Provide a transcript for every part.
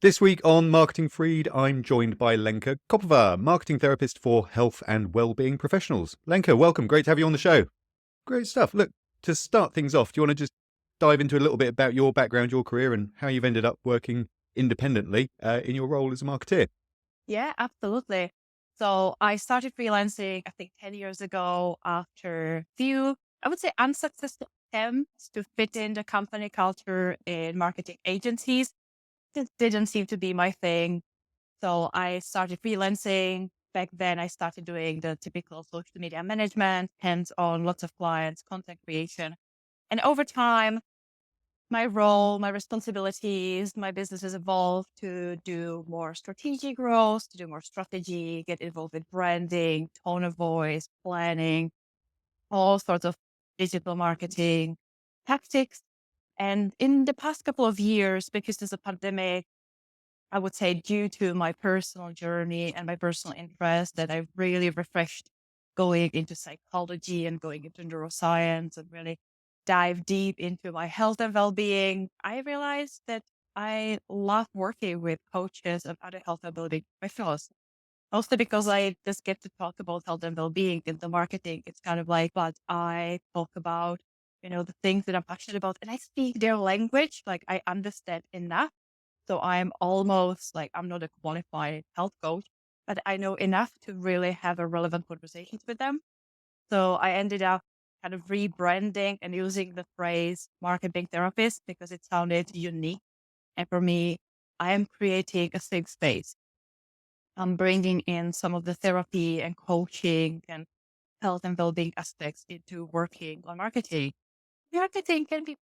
This week on Marketing Freed, I'm joined by Lenka Koppova, marketing therapist for health and well-being professionals. Lenka, welcome. Great to have you on the show. Great stuff. Look, to start things off, do you want to just dive into a little bit about your background, your career, and how you've ended up working independently in your role as a marketeer? Yeah, absolutely. So I started freelancing, I think 10 years ago after few, I would say unsuccessful attempts to fit in the company culture in marketing agencies. This didn't seem to be my thing. So I started freelancing. Back then I started doing the typical social media management, hands-on, lots of clients, content creation. And over time, my role, my responsibilities, my business has evolved to do more strategic roles, to do more strategy, get involved with branding, tone of voice, planning, all sorts of digital marketing tactics. And in the past couple of years, because there's a pandemic, I would say due to my personal journey and my personal interest that I've really refreshed going into psychology and going into neuroscience and really dive deep into my health and well-being, I realized that I love working with coaches and other health and well-being professionals. Mostly because I just get to talk about health and well-being in the marketing. It's kind of like what I talk about, the things that I'm passionate about. And I speak their language, like I understand enough. So I'm almost like I'm not a qualified health coach, but I know enough to really have a relevant conversations with them. So I ended up kind of rebranding and using the phrase marketing therapist because it sounded unique. And for me, I am creating a safe space. I'm bringing in some of the therapy and coaching and health and well-being aspects into working on marketing. Marketing can be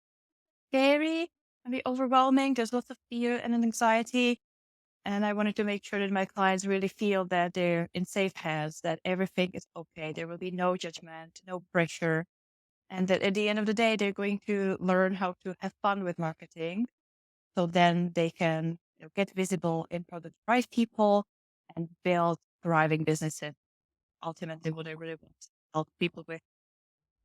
scary, can be overwhelming. There's lots of fear and anxiety. And I wanted to make sure that my clients really feel that they're in safe hands, that everything is okay. There will be no judgment, no pressure. And that at the end of the day, they're going to learn how to have fun with marketing. So then they can get visible in front of the right people and build thriving businesses. Ultimately, what I really want to help people with.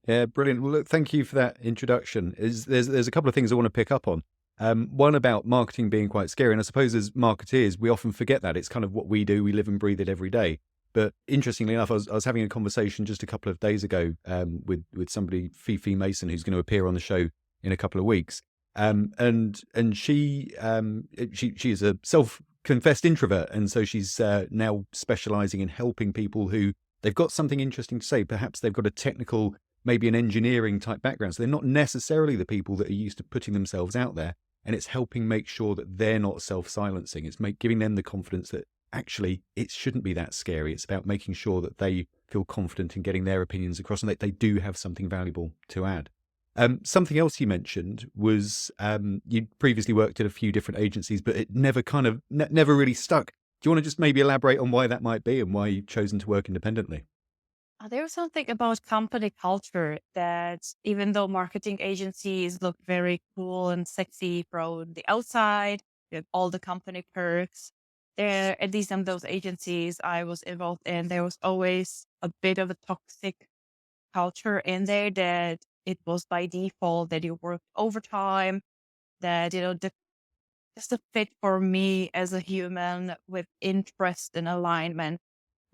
Yeah, brilliant. Well, look, thank you for that introduction. There's a couple of things I want to pick up on. One about marketing being quite scary, and I suppose as marketeers, we often forget that it's kind of what we do. We live and breathe it every day. But interestingly enough, I was having a conversation just a couple of days ago with somebody, Fifi Mason, who's going to appear on the show in a couple of weeks. And she is a self-confessed introvert, and so she's now specialising in helping people who they've got something interesting to say. Perhaps they've got a technical, maybe an engineering type background. So they're not necessarily the people that are used to putting themselves out there. And it's helping make sure that they're not self-silencing. It's giving them the confidence that actually it shouldn't be that scary. It's about making sure that they feel confident in getting their opinions across and that they do have something valuable to add. Something else you mentioned was you'd previously worked at a few different agencies, but it never never really stuck. Do you want to just maybe elaborate on why that might be and why you've chosen to work independently? There's something about company culture that even though marketing agencies look very cool and sexy from the outside, with all the company perks, there, at least in those agencies I was involved in, there was always a bit of a toxic culture in there that it was by default that you worked overtime, that, just a fit for me as a human with interest and alignment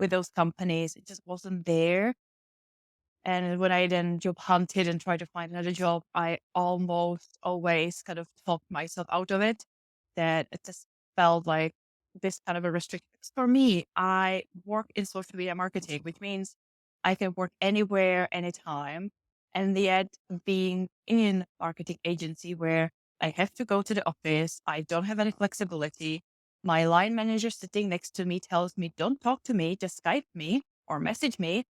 with those companies. It just wasn't there. And when I then job hunted and tried to find another job, I almost always kind of talked myself out of it. That it just felt like this kind of a restriction. For me, I work in social media marketing, which means I can work anywhere, anytime. And yet being in marketing agency where I have to go to the office, I don't have any flexibility. My line manager sitting next to me tells me, don't talk to me, just Skype me or message me.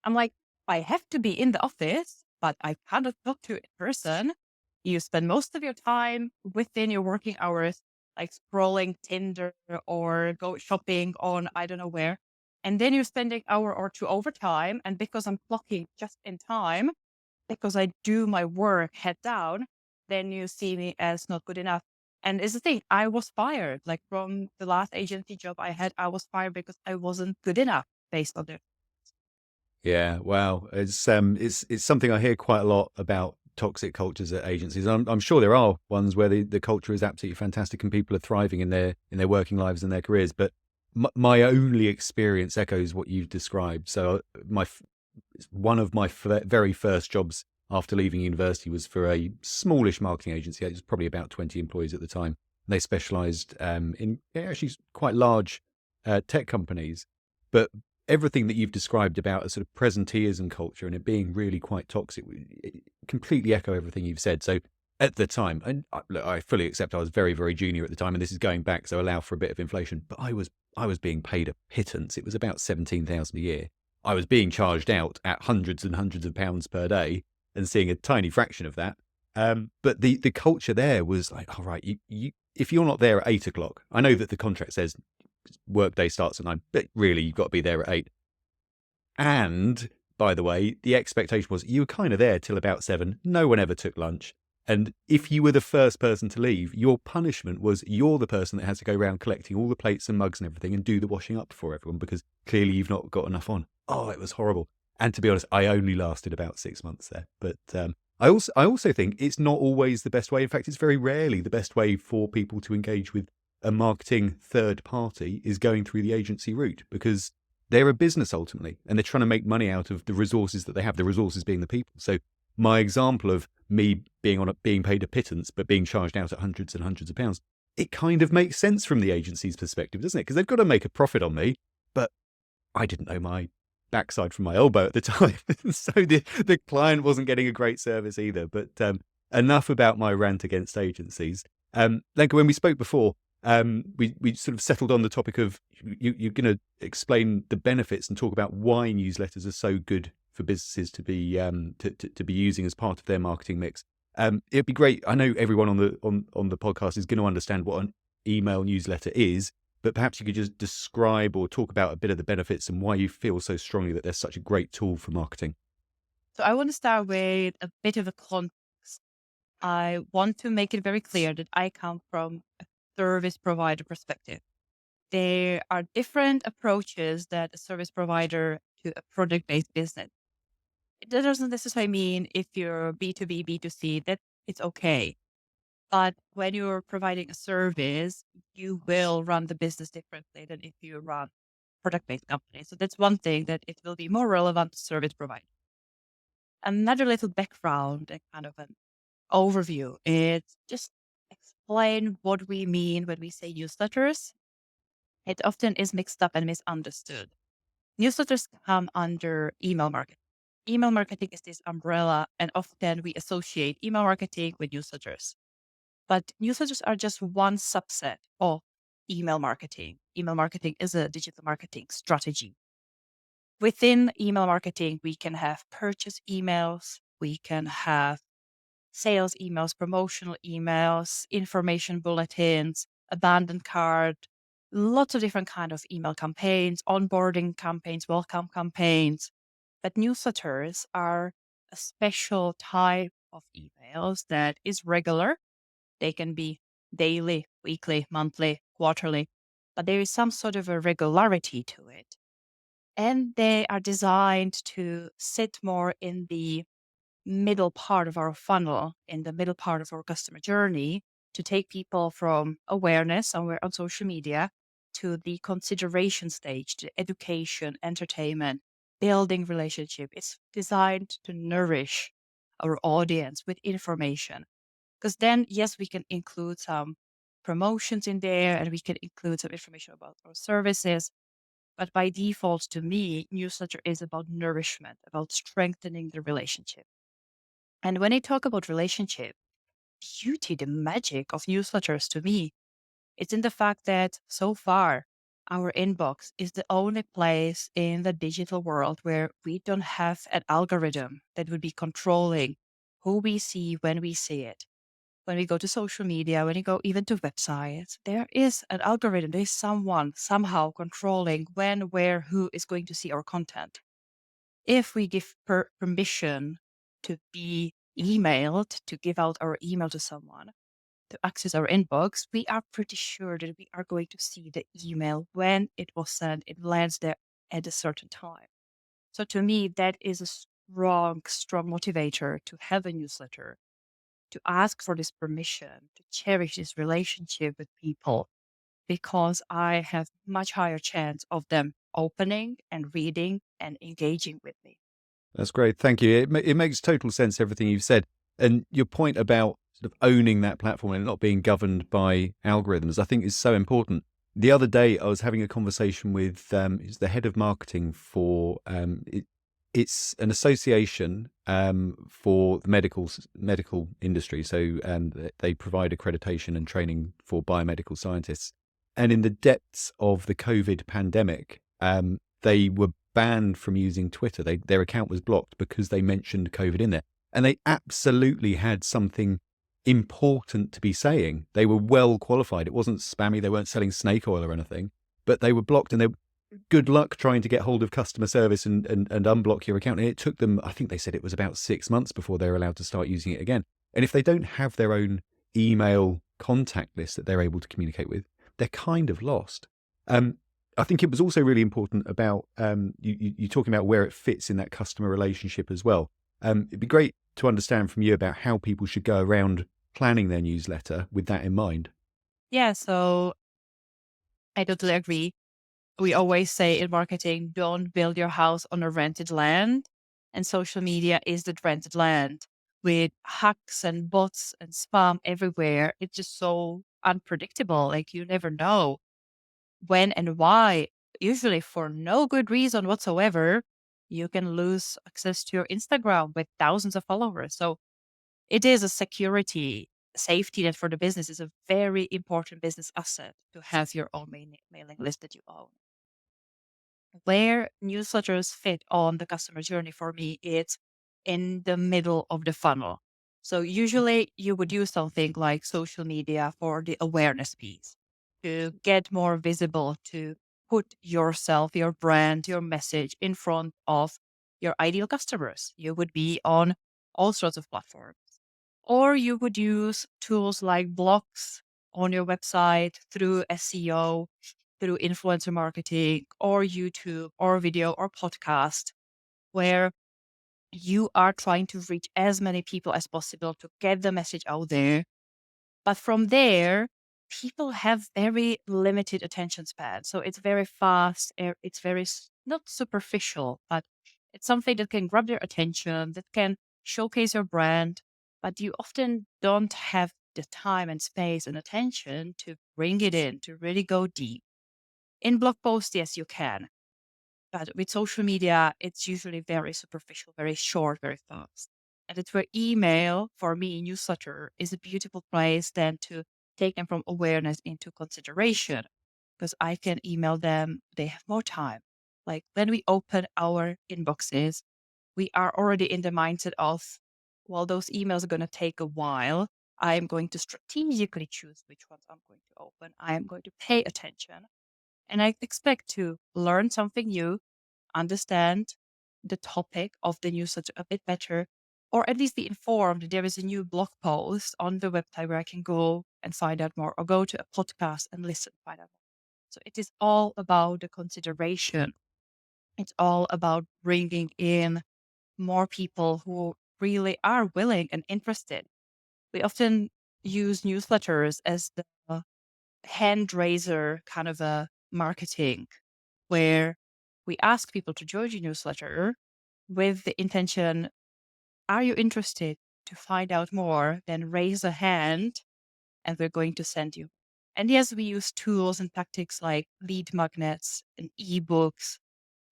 I'm like, I have to be in the office, but I cannot talk to you in person. You spend most of your time within your working hours, like scrolling Tinder or go shopping on I don't know where. And then you're spending hour or two overtime. And because I'm clocking just in time, because I do my work head down, then you see me as not good enough. And it's the thing, I was fired. Like from the last agency job I had, I was fired because I wasn't good enough based on it. Yeah, wow. It's something I hear quite a lot about toxic cultures at agencies. I'm sure there are ones where the culture is absolutely fantastic and people are thriving in their working lives and their careers. But my only experience echoes what you've described. So one of my very first jobs after leaving university was for a smallish marketing agency. It was probably about 20 employees at the time. They specialized in actually quite large tech companies. But everything that you've described about a sort of presenteeism culture and it being really quite toxic, it completely echo everything you've said. So at the time, and look, I fully accept I was very, very junior at the time, and this is going back, so allow for a bit of inflation. But I was being paid a pittance. It was about 17,000 a year. I was being charged out at hundreds and hundreds of pounds per day and seeing a tiny fraction of that. But the culture there was like, all right, you if you're not there at 8 o'clock, I know that the contract says workday starts at 9, but really you've got to be there at 8. And by the way, the expectation was you were kind of there till about 7. No one ever took lunch. And if you were the first person to leave, your punishment was you're the person that has to go around collecting all the plates and mugs and everything and do the washing up for everyone because clearly you've not got enough on. Oh, it was horrible. And to be honest, I only lasted about 6 months there. But I also think it's not always the best way. In fact, it's very rarely the best way for people to engage with a marketing third party is going through the agency route because they're a business ultimately, and they're trying to make money out of the resources that they have, the resources being the people. So my example of me being paid a pittance, but being charged out at hundreds and hundreds of pounds, it kind of makes sense from the agency's perspective, doesn't it? Because they've got to make a profit on me, but I didn't know my backside from my elbow at the time. So the client wasn't getting a great service either. But enough about my rant against agencies. Lenka, when we spoke before, we sort of settled on the topic of you're going to explain the benefits and talk about why newsletters are so good for businesses to be to be using as part of their marketing mix. It'd be great. I know everyone on the podcast is going to understand what an email newsletter is, but perhaps you could just describe or talk about a bit of the benefits and why you feel so strongly that they're such a great tool for marketing. So I want to start with a bit of a context. I want to make it very clear that I come from a service provider perspective. There are different approaches that a service provider to a product-based business. That doesn't necessarily mean if you're B2B, B2C, that it's okay. But when you're providing a service, you will run the business differently than if you run product-based company. So that's one thing that it will be more relevant to service provider. Another little background and kind of an overview is just explain what we mean when we say newsletters. It often is mixed up and misunderstood. Newsletters come under email marketing. Email marketing is this umbrella, and often we associate email marketing with newsletters. But newsletters are just one subset of email marketing. Email marketing is a digital marketing strategy. Within email marketing, we can have purchase emails, we can have sales emails, promotional emails, information bulletins, abandoned cart, lots of different kind of email campaigns, onboarding campaigns, welcome campaigns. But newsletters are a special type of emails that is regular. They can be daily, weekly, monthly, quarterly, but there is some sort of a regularity to it. And they are designed to sit more in the middle part of our funnel, in the middle part of our customer journey, to take people from awareness on social media to the consideration stage, to education, entertainment, building relationship. It's designed to nourish our audience with information. Because then, yes, we can include some promotions in there and we can include some information about our services. But by default, to me, newsletter is about nourishment, about strengthening the relationship. And when I talk about relationship, beauty, the magic of newsletters to me, it's in the fact that so far, our inbox is the only place in the digital world where we don't have an algorithm that would be controlling who we see when we see it. When we go to social media, when you go even to websites, there is an algorithm. There's someone somehow controlling when, where, who is going to see our content. If we give permission to be emailed, to give out our email to someone, to access our inbox, we are pretty sure that we are going to see the email when it was sent, it lands there at a certain time. So to me, that is a strong motivator to have a newsletter, to ask for this permission, to cherish this relationship with people, because I have much higher chance of them opening and reading and engaging with me. That's great. Thank you. It makes total sense, everything you've said. And your point about sort of owning that platform and not being governed by algorithms, I think is so important. The other day, I was having a conversation with who's the head of marketing for it's an association for the medical industry. So they provide accreditation and training for biomedical scientists. And in the depths of the COVID pandemic, they were banned from using Twitter. Their account was blocked because they mentioned COVID in there. And they absolutely had something important to be saying. They were well qualified. It wasn't spammy. They weren't selling snake oil or anything, but they were blocked, and they good luck trying to get hold of customer service and unblock your account. And it took them, I think they said it was about 6 months before they were allowed to start using it again. And if they don't have their own email contact list that they're able to communicate with, they're kind of lost. I think it was also really important about you talking about where it fits in that customer relationship as well. It'd be great to understand from you about how people should go around planning their newsletter with that in mind. Yeah, so I totally agree. We always say in marketing, don't build your house on a rented land. And social media is the rented land with hacks and bots and spam everywhere. It's just so unpredictable. Like you never know when and why, usually for no good reason whatsoever, you can lose access to your Instagram with thousands of followers. So it is a safety net for the business is a very important business asset to have your own mailing list that you own. Where newsletters fit on the customer journey for me, it's in the middle of the funnel. So usually you would use something like social media for the awareness piece to get more visible, to put yourself, your brand, your message in front of your ideal customers. You would be on all sorts of platforms. Or you would use tools like blogs on your website through SEO, through influencer marketing, or YouTube, or video, or podcast, where you are trying to reach as many people as possible to get the message out there. But from there, people have very limited attention span. So it's very fast. It's very not superficial, but it's something that can grab their attention, that can showcase your brand. But you often don't have the time and space and attention to bring it in, to really go deep. In blog posts, yes, you can. But with social media, it's usually very superficial, very short, very fast. And it's where email, for me, newsletter, is a beautiful place then to take them from awareness into consideration, because I can email them, they have more time. Like when we open our inboxes, we are already in the mindset of, well, those emails are going to take a while. I am going to strategically choose which ones I'm going to open. I am going to pay attention. And I expect to learn something new, understand the topic of the newsletter a bit better, or at least be informed that there is a new blog post on the website where I can go and find out more, or go to a podcast and listen, find out more. So it is all about the consideration. It's all about bringing in more people who really are willing and interested. We often use newsletters as the hand raiser kind of a marketing where we ask people to join your newsletter with the intention, are you interested to find out more? Then raise a hand and we're going to send you. And yes, we use tools and tactics like lead magnets and ebooks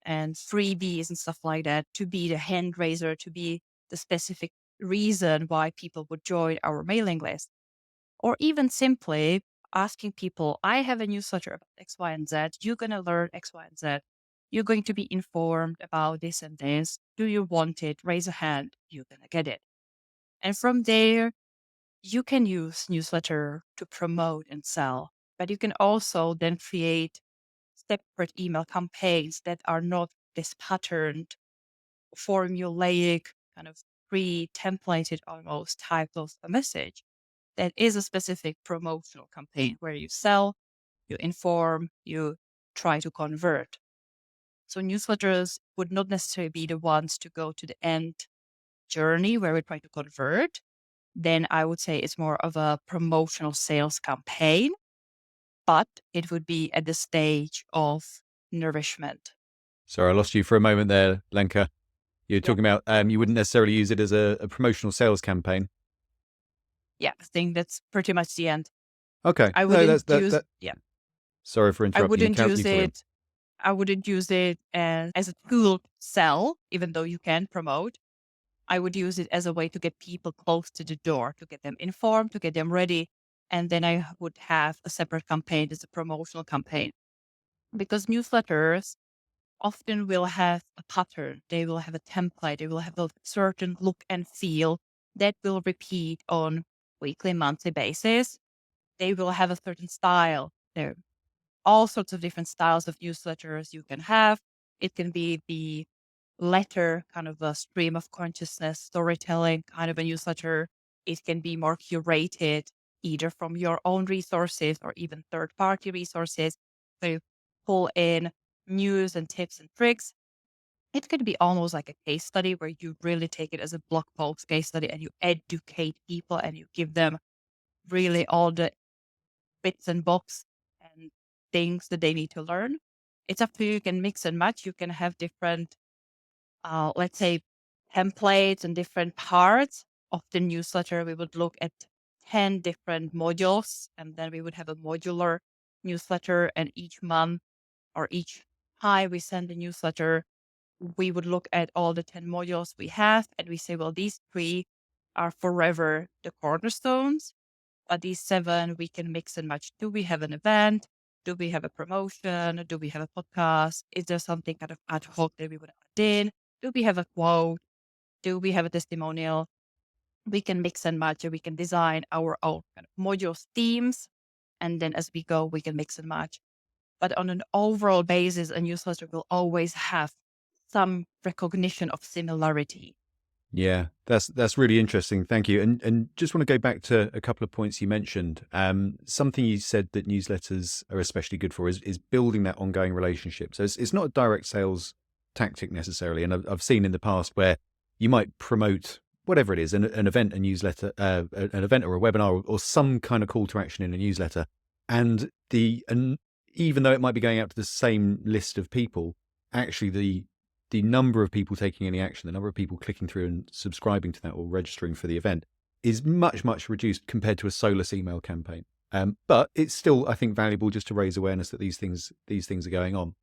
and freebies and stuff like that to be the hand raiser, to be the specific reason why people would join our mailing list. Or even simply asking people, I have a newsletter about X, Y, and Z. You're going to learn X, Y, and Z. You're going to be informed about this and this. Do you want it? Raise a hand. You're going to get it. And from there, you can use newsletter to promote and sell, but you can also then create separate email campaigns that are not this patterned, formulaic, kind of pre-templated almost type of a message. That is a specific promotional campaign where you sell, you inform, you try to convert. So newsletters would not necessarily be the ones to go to the end journey where we try to convert. Then I would say it's more of a promotional sales campaign, but it would be at the stage of nourishment. Sorry, I lost you for a moment there, Lenka. You're Yeah. talking about you wouldn't necessarily use it as a promotional sales campaign. Yeah. I think that's pretty much the end. Okay, I no, wouldn't use, yeah, Sorry for I interrupting you. wouldn't use You carry on. it. I wouldn't use it as a tool to sell, even though you can promote. I would use it as a way to get people close to the door, to get them informed, to get them ready. And then I would have a separate campaign as a promotional campaign, because newsletters often will have a pattern. They will have a template. They will have a certain look and feel that will repeat on weekly, monthly basis. They will have a certain style. There are all sorts of different styles of newsletters you can have. It can be the letter, kind of a stream of consciousness, storytelling kind of a newsletter. It can be more curated, either from your own resources or even third party resources. So you pull in news and tips and tricks. It could be almost like a case study where you really take it as a blog post case study and you educate people and you give them really all the bits and bobs and things that they need to learn. It's up to you. You can mix and match. You can have different, let's say, templates and different parts of the newsletter. We would look at 10 different modules, and then we would have a modular newsletter. And each month or each time we send a newsletter, we would look at all the 10 modules we have and we say, well, these 3 are forever the cornerstones, but these 7 we can mix and match. Do we have an event? Do we have a promotion? Do we have a podcast? Is there something kind of ad hoc that we would add in? Do we have a quote? Do we have a testimonial? We can mix and match, and we can design our own kind of modules, themes. And then as we go, we can mix and match. But on an overall basis, a newsletter will always have some recognition of similarity. Yeah, that's really interesting. Thank you. And just want to go back to a couple of points you mentioned. Something you said that newsletters are especially good for is building that ongoing relationship. So it's not a direct sales tactic necessarily. And I've seen in the past where you might promote whatever it is, an event, a newsletter, an event or a webinar or some kind of call to action in a newsletter. And even though it might be going out to the same list of people, actually the number of people taking any action, the number of people clicking through and subscribing to that or registering for the event is much, much reduced compared to a soulless email campaign. But it's still, I think, valuable just to raise awareness that these things are going on.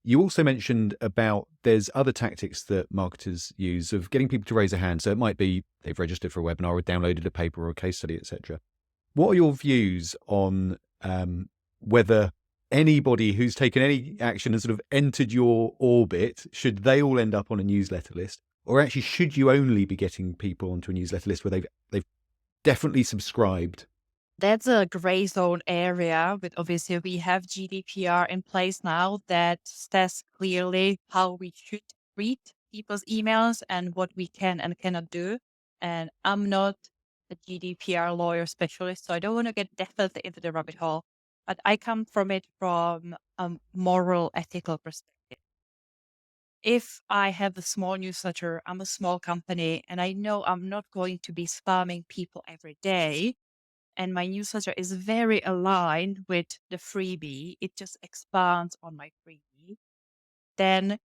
You also mentioned about there's other tactics that marketers use of getting people to raise a hand. So it might be they've registered for a webinar or downloaded a paper or a case study, etc. What are your views on whether anybody who's taken any action and sort of entered your orbit, should they all end up on a newsletter list? Or actually, should you only be getting people onto a newsletter list where they've definitely subscribed? That's a gray zone area, but obviously we have GDPR in place now that says clearly how we should treat people's emails and what we can and cannot do. And I'm not a GDPR lawyer specialist, so I don't want to get definitely into the rabbit hole, but I come from it from a moral, ethical perspective. If I have a small newsletter, I'm a small company, and I know I'm not going to be spamming people every day, and my newsletter is very aligned with the freebie, it just expands on my freebie, then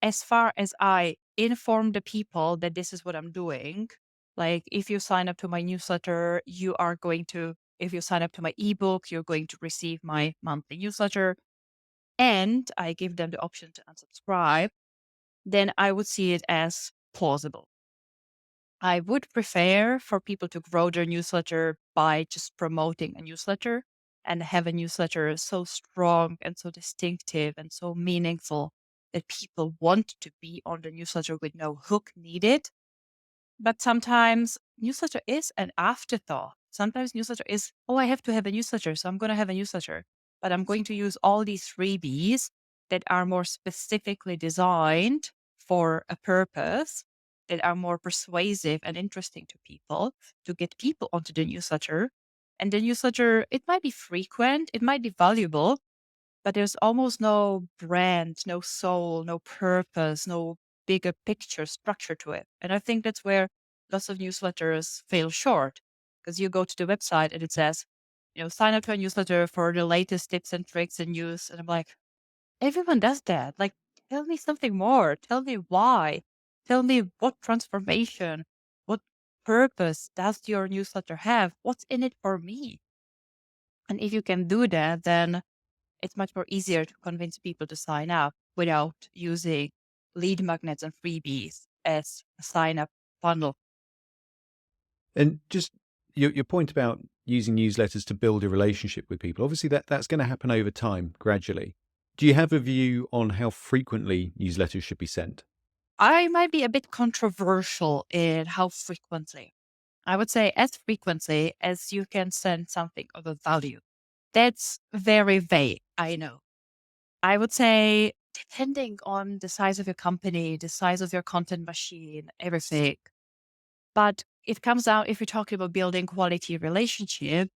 as far as I inform the people that this is what I'm doing, like if you sign up to my newsletter, if you sign up to my ebook, you're going to receive my monthly newsletter, and I give them the option to unsubscribe, then I would see it as plausible. I would prefer for people to grow their newsletter by just promoting a newsletter and have a newsletter so strong and so distinctive and so meaningful that people want to be on the newsletter with no hook needed. But sometimes newsletter is an afterthought. Sometimes newsletter is, oh, I have to have a newsletter, so I'm going to have a newsletter. But I'm going to use all these freebies that are more specifically designed for a purpose, that are more persuasive and interesting to people to get people onto the newsletter. And the newsletter, it might be frequent, it might be valuable, but there's almost no brand, no soul, no purpose, no bigger picture structure to it. And I think that's where lots of newsletters fail short, because you go to the website and it says, sign up to a newsletter for the latest tips and tricks and news. And I'm like, everyone does that. Like, tell me something more. Tell me why. Tell me what transformation, what purpose does your newsletter have? What's in it for me? And if you can do that, then it's much more easier to convince people to sign up without using lead magnets and freebies as a sign up funnel. And just your point about using newsletters to build a relationship with people, obviously that's going to happen over time, gradually. Do you have a view on how frequently newsletters should be sent? I might be a bit controversial in how frequently. I would say as frequently as you can send something of a value. That's very vague, I know. I would say, depending on the size of your company, the size of your content machine, everything. But it comes down, if you're talking about building quality relationships,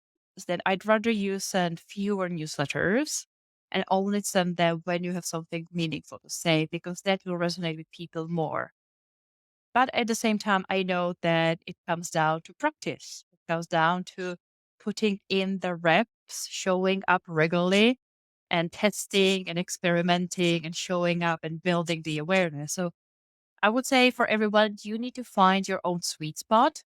then I'd rather you send fewer newsletters and only send them when you have something meaningful to say, because that will resonate with people more. But at the same time, I know that it comes down to practice. It comes down to putting in the reps, showing up regularly and testing and experimenting and showing up and building the awareness. So I would say for everyone, you need to find your own sweet spot.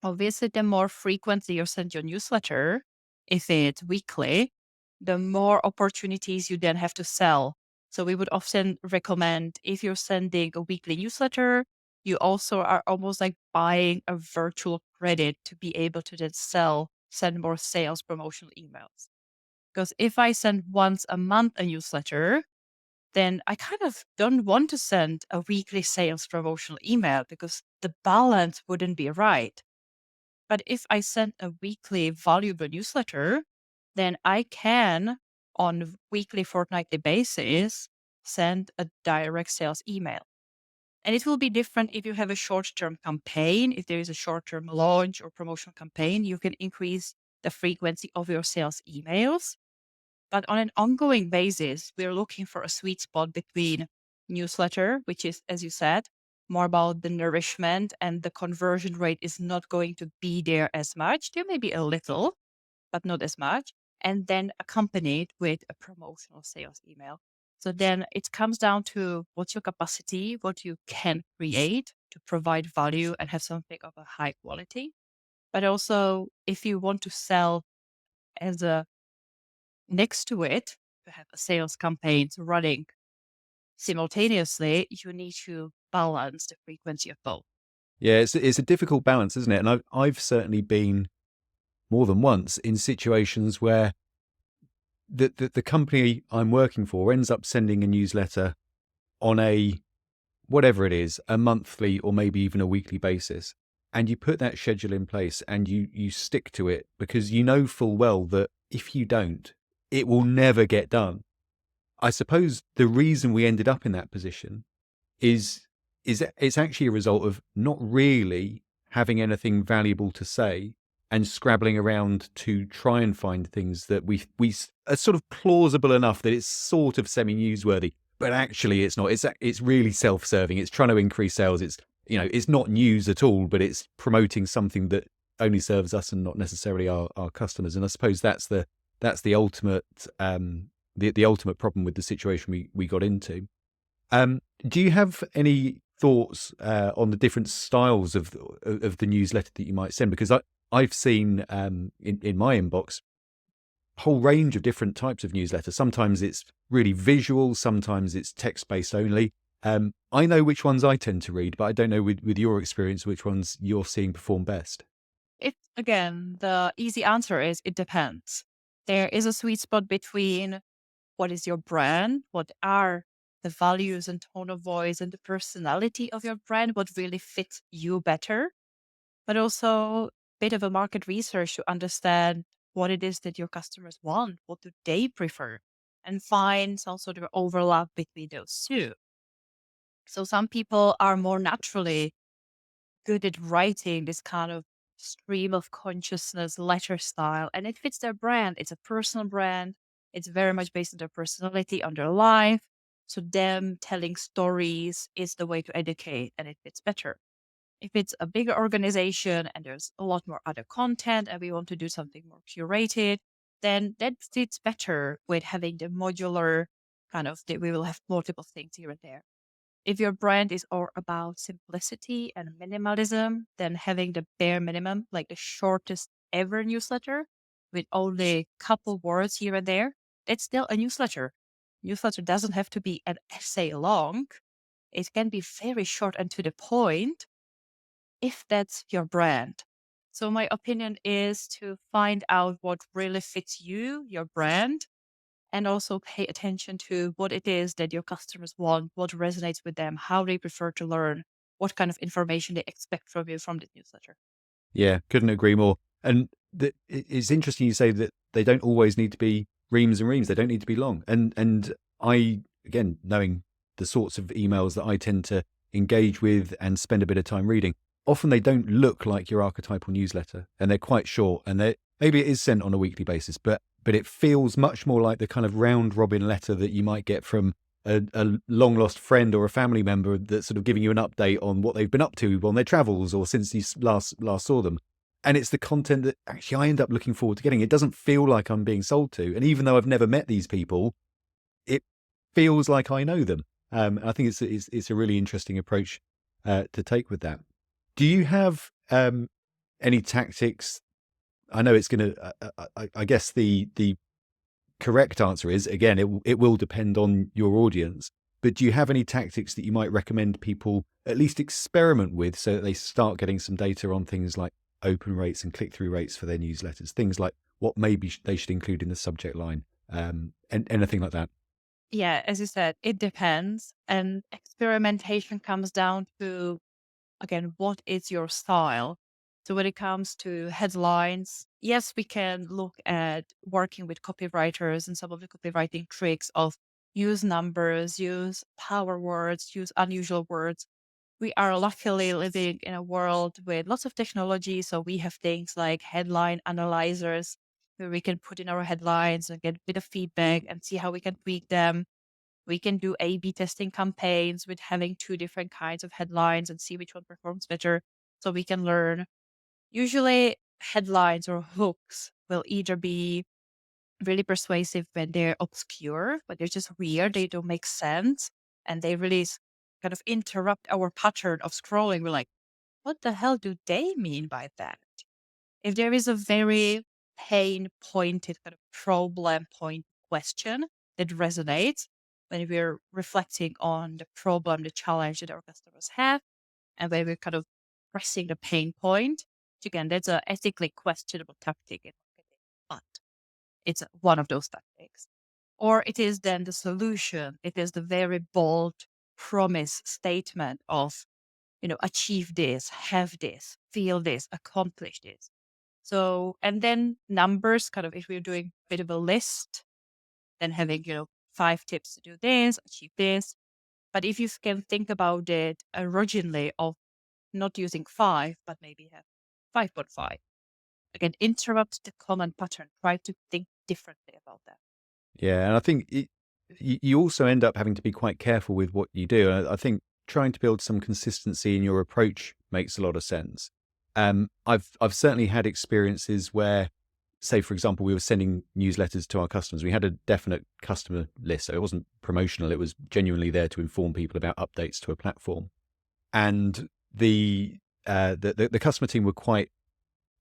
Obviously, the more frequently you send your newsletter, if it's weekly, the more opportunities you then have to sell. So we would often recommend, if you're sending a weekly newsletter, you also are almost like buying a virtual credit to be able to then send more sales promotional emails. Because if I send once a month a newsletter, then I kind of don't want to send a weekly sales promotional email because the balance wouldn't be right. But if I send a weekly valuable newsletter, then I can, on a weekly, fortnightly basis, send a direct sales email. And it will be different if you have a short term campaign. If there is a short term launch or promotional campaign, you can increase the frequency of your sales emails. But on an ongoing basis, we're looking for a sweet spot between newsletter, which is, as you said, more about the nourishment, and the conversion rate is not going to be there as much. There may be a little, but not as much. And then accompanied with a promotional sales email. So then it comes down to what's your capacity, what you can create to provide value and have something of a high quality. But also, if you want to sell as a next to it, to have a sales campaigns running simultaneously, you need to balance the frequency of both. Yeah, it's a difficult balance, isn't it? And I've certainly been more than once in situations where the company I'm working for ends up sending a newsletter on a whatever it is, a monthly or maybe even a weekly basis. And you put that schedule in place and you stick to it, because you know full well that if you don't, it will never get done. I suppose the reason we ended up in that position is it's actually a result of not really having anything valuable to say and scrabbling around to try and find things that we are sort of plausible enough that it's sort of semi newsworthy, but actually it's not. It's really self serving. It's trying to increase sales. It's it's not news at all, but it's promoting something that only serves us and not necessarily our customers. And I suppose that's the ultimate the ultimate problem with the situation we got into. Do you have any thoughts on the different styles of the newsletter that you might send? Because I've seen in my inbox a whole range of different types of newsletters. Sometimes it's really visual, sometimes it's text based only. I know which ones I tend to read, but I don't know with your experience which ones you're seeing perform best. It again, the easy answer is it depends. There is a sweet spot between what is your brand, what are the values and tone of voice and the personality of your brand, what really fits you better, but also a bit of a market research to understand what it is that your customers want, what do they prefer, and find some sort of overlap between those two. So some people are more naturally good at writing this kind of stream of consciousness letter style, and it fits their brand. It's a personal brand. It's very much based on their personality, on their life. So them telling stories is the way to educate, and it fits better. If it's a bigger organization and there's a lot more other content and we want to do something more curated, then that fits better with having the modular kind of that we will have multiple things here and there. If your brand is all about simplicity and minimalism, then having the bare minimum, like the shortest ever newsletter with only a couple words here and there, it's still a newsletter. Newsletter doesn't have to be an essay long. It can be very short and to the point if that's your brand. So my opinion is to find out what really fits you, your brand, and also pay attention to what it is that your customers want, what resonates with them, how they prefer to learn, what kind of information they expect from you from the newsletter. Yeah, couldn't agree more. And it's interesting you say that they don't always need to be reams and reams. They don't need to be long. And I, again, knowing the sorts of emails that I tend to engage with and spend a bit of time reading, often they don't look like your archetypal newsletter, and they're quite short, and they maybe it is sent on a weekly basis, but it feels much more like the kind of round robin letter that you might get from a long lost friend or a family member that's sort of giving you an update on what they've been up to on their travels or since you last saw them. And it's the content that actually I end up looking forward to getting. It doesn't feel like I'm being sold to. And even though I've never met these people, it feels like I know them. I think it's a really interesting approach to take with that. Do you have any tactics? I know it's going to, I guess the correct answer is, again, it will depend on your audience. But do you have any tactics that you might recommend people at least experiment with so that they start getting some data on things like open rates and click-through rates for their newsletters? Things like what maybe they should include in the subject line, and anything like that. Yeah, as you said, it depends. And experimentation comes down to, again, what is your style? So when it comes to headlines, yes, we can look at working with copywriters and some of the copywriting tricks of use numbers, use power words, use unusual words. We are luckily living in a world with lots of technology. So we have things like headline analyzers where we can put in our headlines and get a bit of feedback and see how we can tweak them. We can do A/B testing campaigns with having two different kinds of headlines and see which one performs better so we can learn. Usually, headlines or hooks will either be really persuasive when they're obscure, but they're just weird, they don't make sense, and they really kind of interrupt our pattern of scrolling. We're like, what the hell do they mean by that? If there is a very pain pointed kind of problem point question that resonates when we're reflecting on the problem, the challenge that our customers have, and when we're kind of pressing the pain point, which again, that's a ethically questionable tactic in marketing, but it's one of those tactics. Or it is then the solution. It is the very bold promise statement of, achieve this, have this, feel this, accomplish this. So, and then numbers, kind of, if we're doing a bit of a list, then having, 5 tips to do this, achieve this. But if you can think about it originally of not using 5, but maybe have 5.5, again, interrupt the common pattern. Try to think differently about that. Yeah, and I think you also end up having to be quite careful with what you do. I think trying to build some consistency in your approach makes a lot of sense. I've certainly had experiences where, say, for example, we were sending newsletters to our customers. We had a definite customer list, so it wasn't promotional. It was genuinely there to inform people about updates to a platform. And the customer team were quite,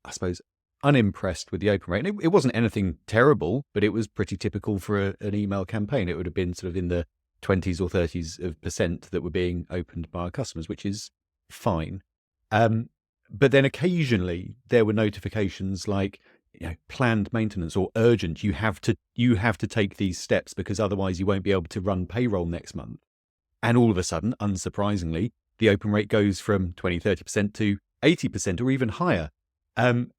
I suppose, unimpressed with the open rate. And it wasn't anything terrible, but it was pretty typical for an email campaign. It would have been sort of in the 20s or 30s of percent that were being opened by our customers, which is fine. But then occasionally there were notifications like, planned maintenance or urgent. You have to take these steps because otherwise you won't be able to run payroll next month. And all of a sudden, unsurprisingly, the open rate goes from 20, 30% to 80% or even higher. And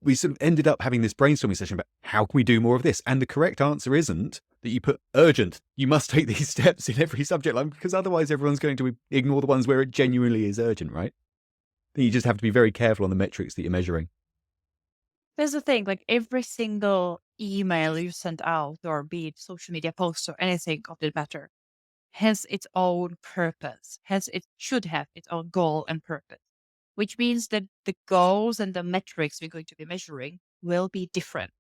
we sort of ended up having this brainstorming session about how can we do more of this? And the correct answer isn't that you put urgent. You must take these steps in every subject line because otherwise everyone's going to ignore the ones where it genuinely is urgent, right? You just have to be very careful on the metrics that you're measuring. There's the thing, like every single email you send out, or be it social media posts or anything of that matter, has its own purpose, has it should have its own goal and purpose, which means that the goals and the metrics we're going to be measuring will be different.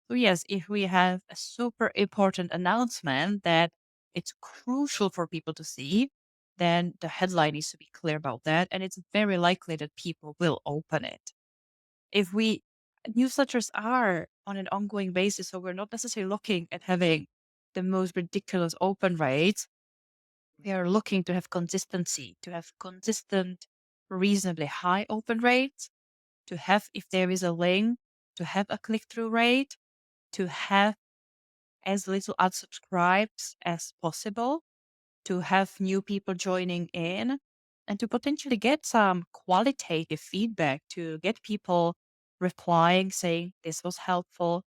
So yes, if we have a super important announcement that it's crucial for people to see, then the headline needs to be clear about that. And it's very likely that people will open it. If we Newsletters are on an ongoing basis, so we're not necessarily looking at having the most ridiculous open rates. We are looking to have consistency, to have consistent, reasonably high open rates, to have, if there is a link, to have a click through rate, to have as little unsubscribes as possible, to have new people joining in, and to potentially get some qualitative feedback, to get people replying, saying this was helpful,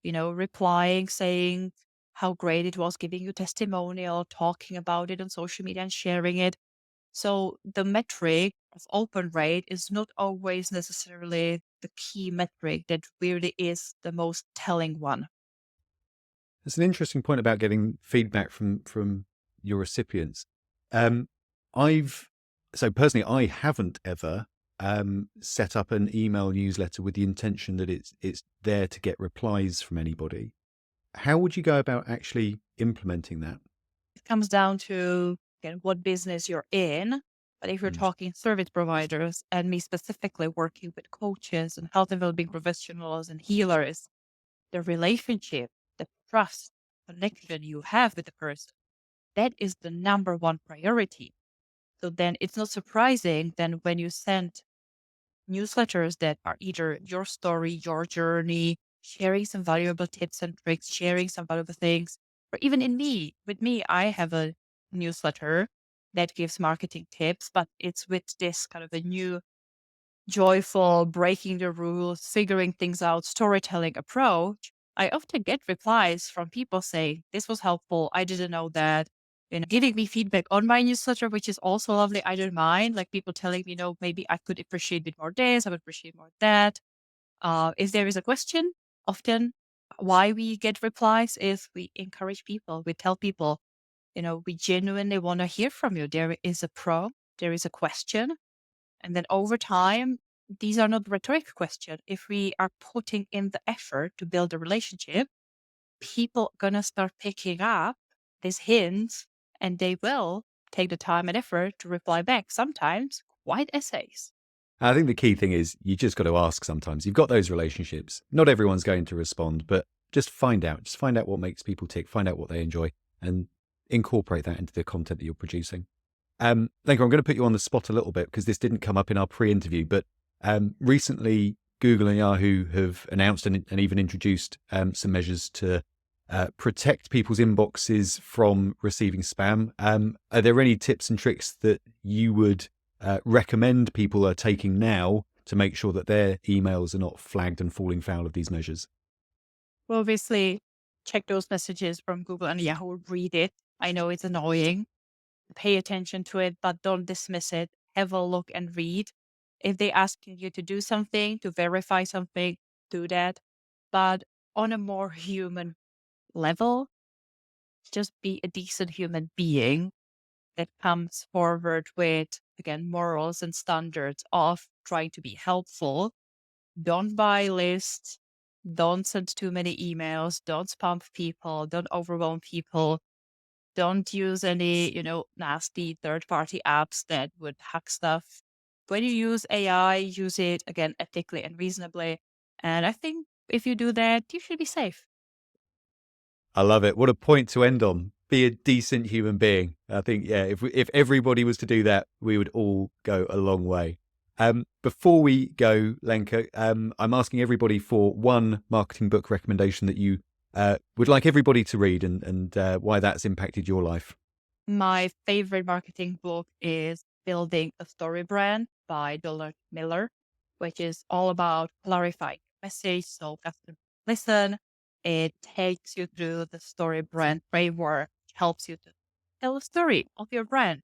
replying, saying how great it was, giving you testimonial, talking about it on social media and sharing it. So the metric of open rate is not always necessarily the key metric that really is the most telling one. It's an interesting point about getting feedback from your recipients. Um, I've so personally, I haven't ever set up an email newsletter with the intention that it's there to get replies from anybody. How would you go about actually implementing that? It comes down to, again, what business you're in. But if you're Mm. talking service providers, and me specifically working with coaches and health and well-being professionals and healers, the relationship, the trust, connection you have with the person, that is the number one priority. So then it's not surprising then when you send newsletters that are either your story, your journey, sharing some valuable tips and tricks, sharing some valuable things, or even with me, I have a newsletter that gives marketing tips, but it's with this kind of a new, joyful, breaking the rules, figuring things out, storytelling approach. I often get replies from people saying, this was helpful. I didn't know that. Giving me feedback on my newsletter, which is also lovely. I don't mind. Like people telling me, maybe I could appreciate a bit more this, I would appreciate more that. If there is a question, often why we get replies is we encourage people. We tell people, we genuinely want to hear from you. There is a prompt, there is a question, and then over time, these are not rhetoric questions. If we are putting in the effort to build a relationship, people are gonna start picking up these hints, and they will take the time and effort to reply back, sometimes quite essays. I think the key thing is you just got to ask sometimes. You've got those relationships. Not everyone's going to respond, but just find out. Just find out what makes people tick, find out what they enjoy, and incorporate that into the content that you're producing. Lenka, I'm going to put you on the spot a little bit because this didn't come up in our pre-interview, but recently Google and Yahoo have announced and even introduced some measures to protect people's inboxes from receiving spam. Are there any tips and tricks that you would recommend people are taking now to make sure that their emails are not flagged and falling foul of these measures? Well, obviously, check those messages from Google and Yahoo, read it. I know it's annoying. Pay attention to it, but don't dismiss it. Have a look and read. If they asking you to do something, to verify something, do that. But on a more human level, just be a decent human being that comes forward with, again, morals and standards of trying to be helpful. Don't buy lists. Don't send too many emails. Don't spam people. Don't overwhelm people. Don't use any, nasty third party apps that would hack stuff. When you use AI, use it again ethically and reasonably. And I think if you do that, you should be safe. I love it. What a point to end on. Be a decent human being. I think, yeah, if everybody was to do that, we would all go a long way. Before we go, Lenka, I'm asking everybody for one marketing book recommendation that you would like everybody to read and why that's impacted your life. My favorite marketing book is Building a Story Brand by Donald Miller, which is all about clarifying message so customers listen. It takes you through the story brand framework, which helps you to tell a story of your brand.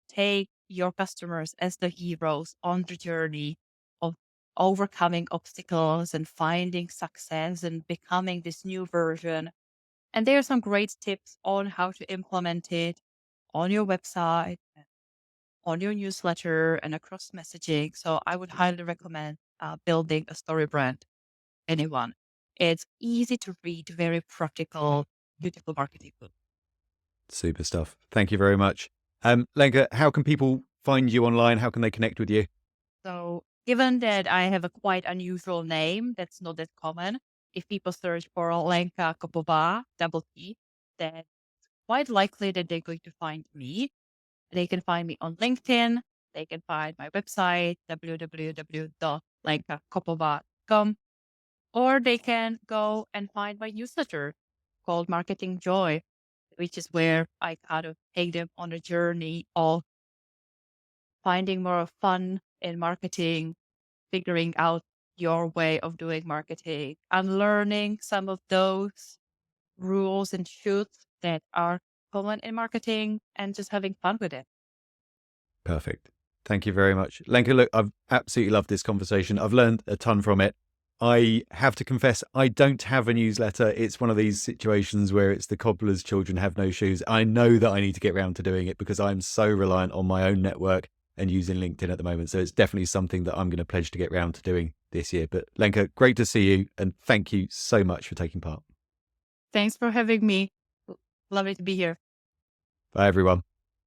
Take your customers as the heroes on the journey of overcoming obstacles and finding success and becoming this new version. And there are some great tips on how to implement it on your website, on your newsletter, and across messaging. So I would highly recommend building a story brand. Anyone. It's easy to read, very practical, beautiful marketing book. Super stuff. Thank you very much. Lenka, how can people find you online? How can they connect with you? So given that I have a quite unusual name that's not that common, if people search for Lenka Koppova, double T, then quite likely that they're going to find me. They can find me on LinkedIn. They can find my website, www.lenkakoppova.com, or they can go and find my newsletter called Marketing Joy, which is where I kind of take them on a journey of finding more fun in marketing, figuring out your way of doing marketing, and learning some of those rules and shoots that are common in marketing and just having fun with it. Perfect. Thank you very much. Lenka, look, I've absolutely loved this conversation. I've learned a ton from it. I have to confess, I don't have a newsletter. It's one of these situations where it's the cobbler's children have no shoes. I know that I need to get around to doing it because I'm so reliant on my own network and using LinkedIn at the moment. So it's definitely something that I'm going to pledge to get around to doing this year. But Lenka, great to see you. And thank you so much for taking part. Thanks for having me. Lovely to be here. Bye, everyone.